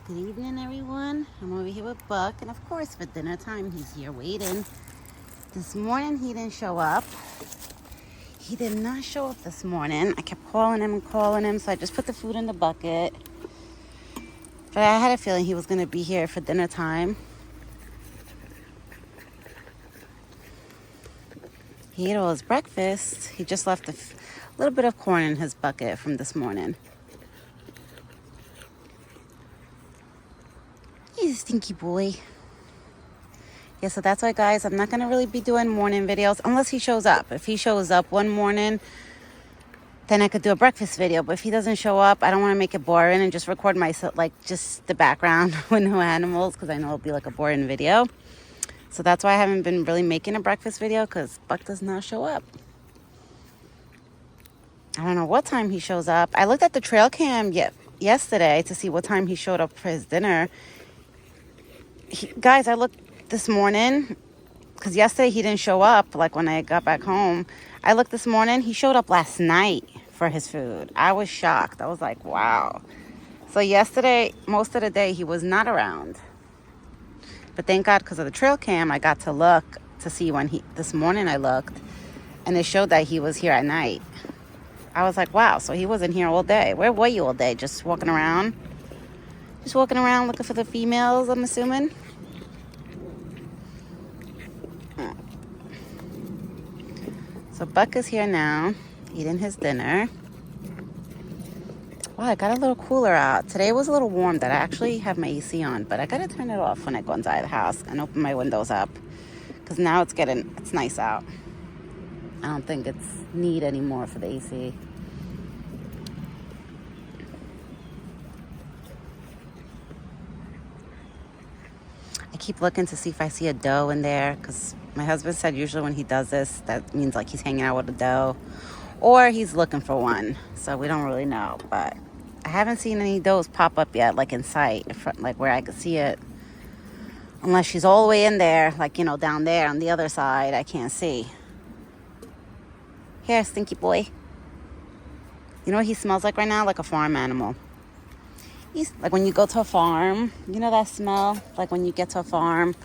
Good evening, everyone. I'm over here with Buck, and of course, for dinner time, he's here waiting. This morning, he didn't show up. He did not show up this morning. I kept calling him, so I just put the food in the bucket. But I had a feeling he was going to be here for dinner time. He ate all his breakfast. He just left a little bit of corn in his bucket from this morning. He's a stinky boy. Yeah, so that's why, guys, I'm not going to really be doing morning videos unless he shows up. If he shows up one morning, then I could do a breakfast video. But if he doesn't show up, I don't want to make it boring and just record myself, like just the background with no animals, because I know it'll be like a boring video. So that's why I haven't been really making a breakfast video, because Buck does not show up. I don't know what time he shows up. I looked at the trail cam yesterday to see what time he showed up for his dinner. Guys, I looked this morning, because yesterday he didn't show up, like when I got back home. I looked this morning, he showed up last night for his food. I was shocked. I was like, wow. So yesterday, most of the day, he was not around. But thank God, because of the trail cam, I got to look to see when this morning I looked, and it showed that he was here at night. I was like, wow, so he wasn't here all day. Where were you all day? Just walking around? Just walking around looking for the females, I'm assuming? So Buck is here now, eating his dinner. Wow, I got a little cooler out. Today was a little warm that I actually have my AC on, but I gotta turn it off when I go inside the house and open my windows up, because now it's nice out. I don't think it's need anymore for the AC. I keep looking to see if I see a doe in there, because my husband said usually when he does this, that means like he's hanging out with a doe, or he's looking for one. So we don't really know, but I haven't seen any does pop up yet, like in sight, like where I could see it. Unless she's all the way in there, like, down there on the other side, I can't see. Here, stinky boy. You know what he smells like right now? Like a farm animal. He's like when you go to a farm, you know that smell? Like when you get to a farm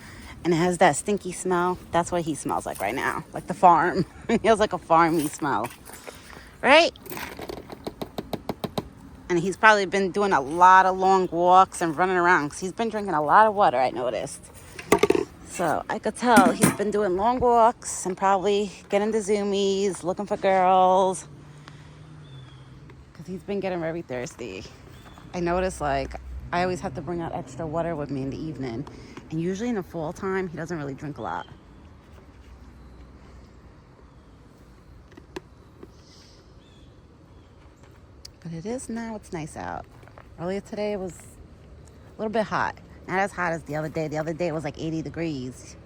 and it has that stinky smell. That's what he smells like right now. Like the farm. He has like a farmy smell. Right? And he's probably been doing a lot of long walks and running around, because he's been drinking a lot of water, I noticed. So I could tell he's been doing long walks and probably getting the zoomies, looking for girls, because he's been getting very thirsty. I noticed, like, I always have to bring out extra water with me in the evening. And usually in the fall time, he doesn't really drink a lot. But it is now, it's nice out. Earlier today, it was a little bit hot. Not as hot as the other day. The other day, it was like 80 degrees.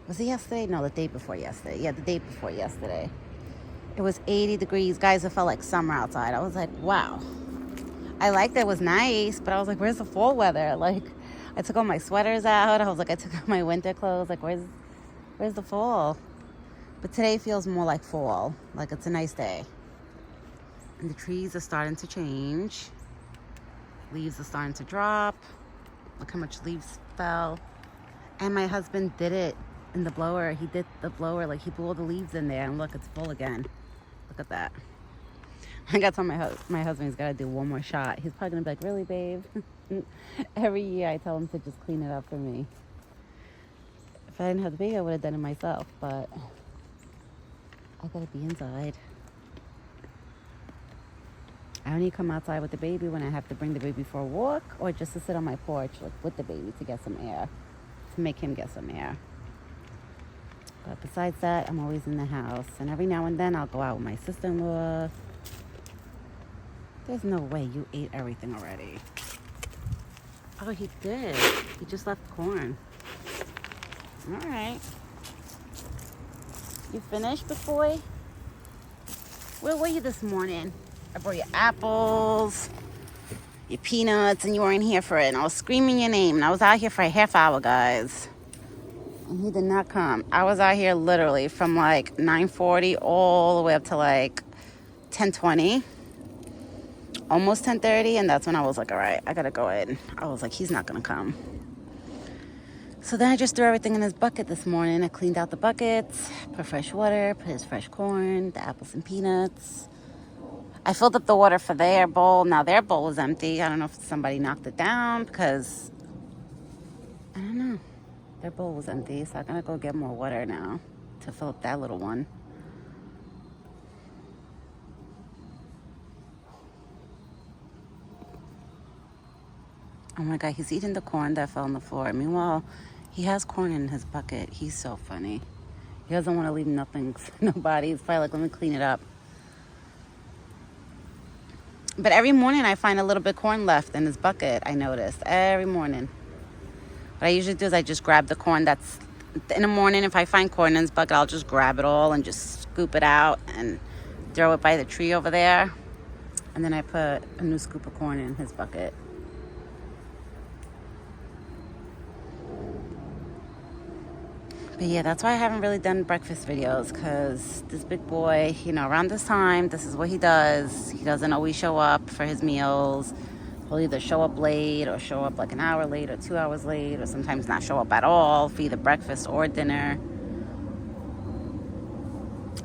Was it yesterday? No, the day before yesterday. Yeah, the day before yesterday. It was 80 degrees. Guys, it felt like summer outside. I was like, wow. I liked it. It was nice, but I was like, where's the fall weather? Like, I took all my sweaters out. I was like, I took out my winter clothes. Like, where's the fall? But today feels more like fall. Like, it's a nice day. And the trees are starting to change. Leaves are starting to drop. Look how much leaves fell. And my husband did it in the blower. He did the blower, like he blew all the leaves in there, and look, it's full again. Look at that. I got to tell my husband he's got to do one more shot. He's probably going to be like, really, babe? Every year I tell him to just clean it up for me. If I didn't have the baby, I would have done it myself, but I got to be inside. I only come outside with the baby when I have to bring the baby for a walk, or just to sit on my porch, like, with the baby to get some air, to make him get some air. But besides that, I'm always in the house. And every now and then I'll go out with my sister-in-law. There's no way you ate everything already. Oh, he did. He just left corn. All right. You finished, big boy? Where were you this morning? I brought you apples, your peanuts, and you weren't here for it. And I was screaming your name. And I was out here for a half hour, guys. And he did not come. I was out here literally from like 9:40 all the way up to like 10:20. almost 10:30, and that's when I was like, all right, I gotta go in. I was like, he's not gonna come. So then I just threw everything in his bucket this morning. I cleaned out the buckets, put fresh water, put his fresh corn, the apples and peanuts. I filled up the water for their bowl. Now their bowl was empty. I don't know if somebody knocked it down because, I don't know. Their bowl was empty, so I'm gonna go get more water now to fill up that little one. Oh my God, he's eating the corn that fell on the floor. Meanwhile, he has corn in his bucket. He's so funny. He doesn't want to leave nothing for nobody. He's probably like, let me clean it up. But every morning I find a little bit of corn left in his bucket, I noticed. Every morning. What I usually do is I just grab the corn that's... In the morning, if I find corn in his bucket, I'll just grab it all and just scoop it out and throw it by the tree over there. And then I put a new scoop of corn in his bucket. But yeah, that's why I haven't really done breakfast videos, because this big boy, you know, around this time, this is what he does. He doesn't always show up for his meals. He'll either show up late or show up like an hour late or 2 hours late, or sometimes not show up at all for either breakfast or dinner.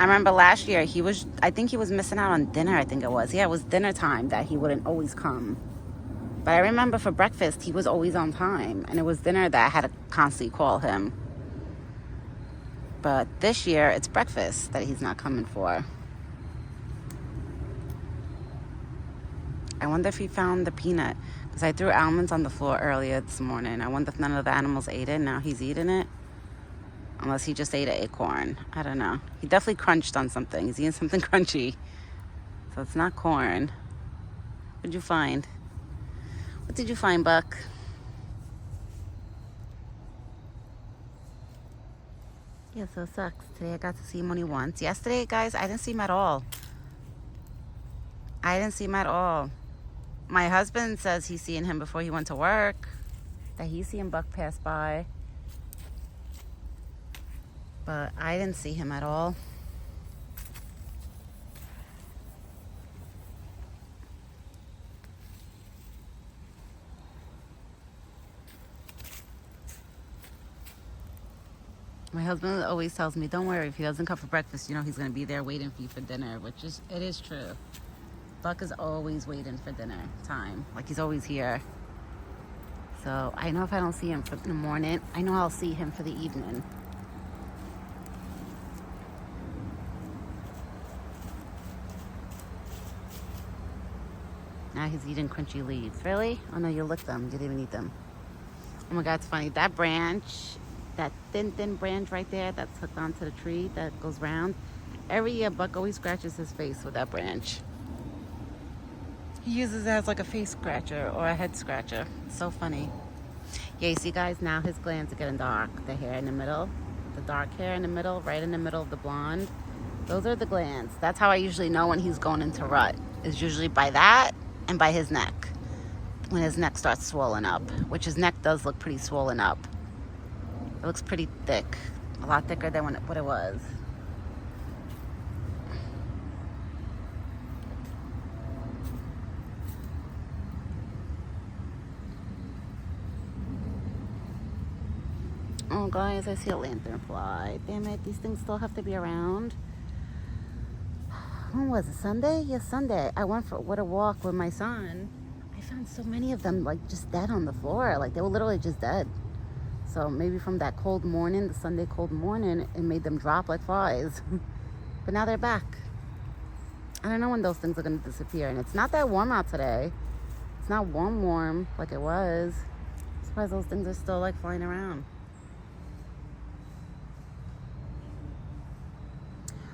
I remember last year I think he was missing out on dinner, I think it was. Yeah, it was dinner time that he wouldn't always come. But I remember for breakfast, he was always on time. And it was dinner that I had to constantly call him. But this year, it's breakfast that he's not coming for. I wonder if he found the peanut. Because I threw almonds on the floor earlier this morning. I wonder if none of the animals ate it. Now he's eating it. Unless he just ate an acorn. I don't know. He definitely crunched on something. He's eating something crunchy. So it's not corn. What'd you find? What did you find, Buck? Yeah, so it sucks. Today I got to see him only once. Yesterday, guys, I didn't see him at all. My husband says he's seeing him before he went to work. That he's seeing Buck pass by. But I didn't see him at all. My husband always tells me, don't worry, if he doesn't come for breakfast, you know he's going to be there waiting for you for dinner, it is true. Buck is always waiting for dinner time. Like, he's always here. So I know if I don't see him in the morning, I know I'll see him for the evening. Now he's eating crunchy leaves. Really? Oh no, you licked them. You didn't even eat them. Oh my God, it's funny. That branch, that thin branch right there that's hooked onto the tree that goes round. Every year, Buck always scratches his face with that branch. He uses it as like a face scratcher or a head scratcher. It's so funny. Yeah, you see, guys, now his glands are getting dark. The hair in the middle, the dark hair in the middle, right in the middle of the blonde. Those are the glands. That's how I usually know when he's going into rut. It's usually by that and by his neck. When his neck starts swelling up, which his neck does look pretty swollen up. It looks pretty thick, a lot thicker than what it was. Oh, guys, I see a lanternfly. Damn it, these things still have to be around. When was it, Sunday? Yes, Sunday. I went for a walk with my son. I found so many of them, like, just dead on the floor. Like, they were literally just dead. So maybe from that cold morning, the Sunday cold morning, it made them drop like flies. But now they're back. I don't know when those things are going to disappear. And it's not that warm out today. It's not warm like it was. I'm surprised those things are still, like, flying around.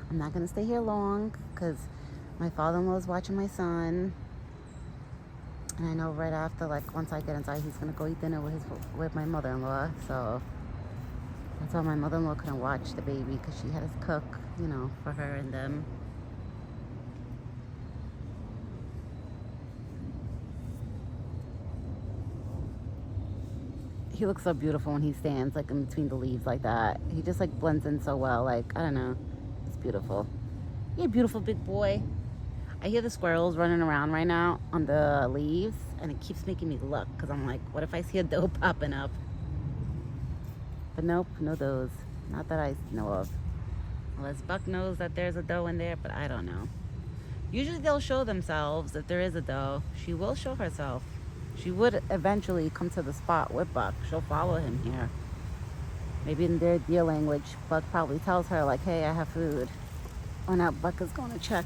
I'm not going to stay here long because my father-in-law is watching my son. And I know right after, like, once I get inside, he's going to go eat dinner with my mother-in-law. So that's why my mother-in-law couldn't watch the baby, because she had to cook, you know, for her and them. He looks so beautiful when he stands, like, in between the leaves like that. He just, like, blends in so well. Like, I don't know. It's beautiful. You're a beautiful big boy. I hear the squirrels running around right now on the leaves, and it keeps making me look because I'm like, what if I see a doe popping up? But nope, no does. Not that I know of. Unless Buck knows that there's a doe in there, but I don't know. Usually they'll show themselves if there is a doe. She will show herself. She would eventually come to the spot with Buck. She'll follow him here. Maybe in their deer language, Buck probably tells her like, hey, I have food. Oh, now Buck is going to check.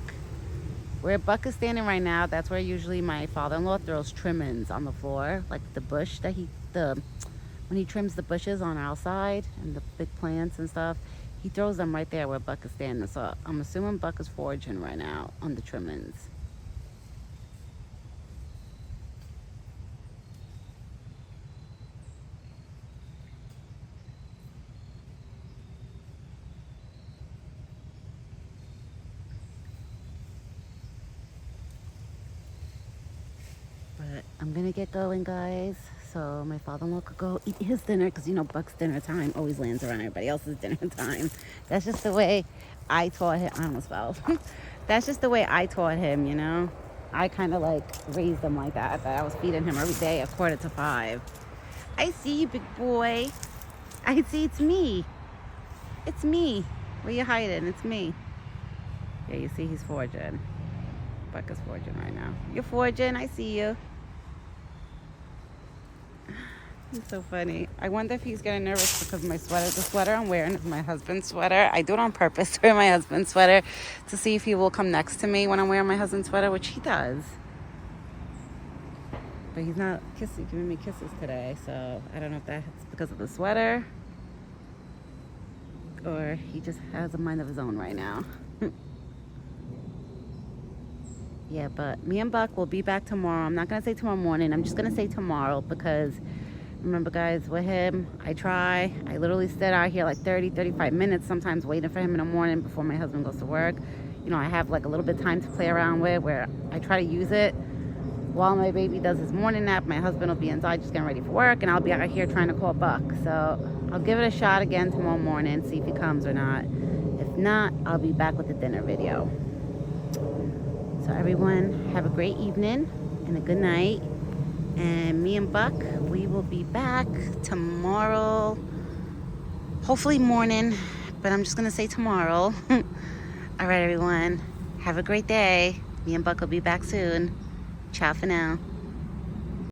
Where Buck is standing right now, that's where usually my father-in-law throws trimmings on the floor, like the bush that when he trims the bushes on our side and the big plants and stuff, he throws them right there where Buck is standing. So I'm assuming Buck is foraging right now on the trimmings. But I'm gonna get going, guys, so my father-in-law could go eat his dinner, because you know Buck's dinner time always lands around everybody else's dinner time. That's just the way I taught him. I almost fell. That's just the way I taught him, you know. I kind of like raised him like that I was feeding him every day at 4:45. I see you, big boy. I see. It's me. It's me. Where you hiding? It's me. Yeah, you see he's foraging. Buck is foraging right now. You're foraging. I see you. He's so funny. I wonder if he's getting nervous because my sweater, the sweater I'm wearing is my husband's sweater. I do it on purpose to wear my husband's sweater to see if he will come next to me when I'm wearing my husband's sweater, which he does. But he's not giving me kisses today, so I don't know if that's because of the sweater or he just has a mind of his own right now. Yeah, but me and Buck will be back tomorrow. I'm not going to say tomorrow morning. I'm just going to say tomorrow because, remember, guys, with him, I literally sit out here like 30, 35 minutes sometimes waiting for him in the morning before my husband goes to work. You know, I have like a little bit of time to play around with where I try to use it while my baby does his morning nap. My husband will be inside just getting ready for work, and I'll be out here trying to call Buck. So I'll give it a shot again tomorrow morning, see if he comes or not. If not, I'll be back with the dinner video. So everyone, have a great evening and a good night. And me and Buck, we will be back tomorrow. Hopefully morning, but I'm just going to say tomorrow. All right, everyone. Have a great day. Me and Buck will be back soon. Ciao for now.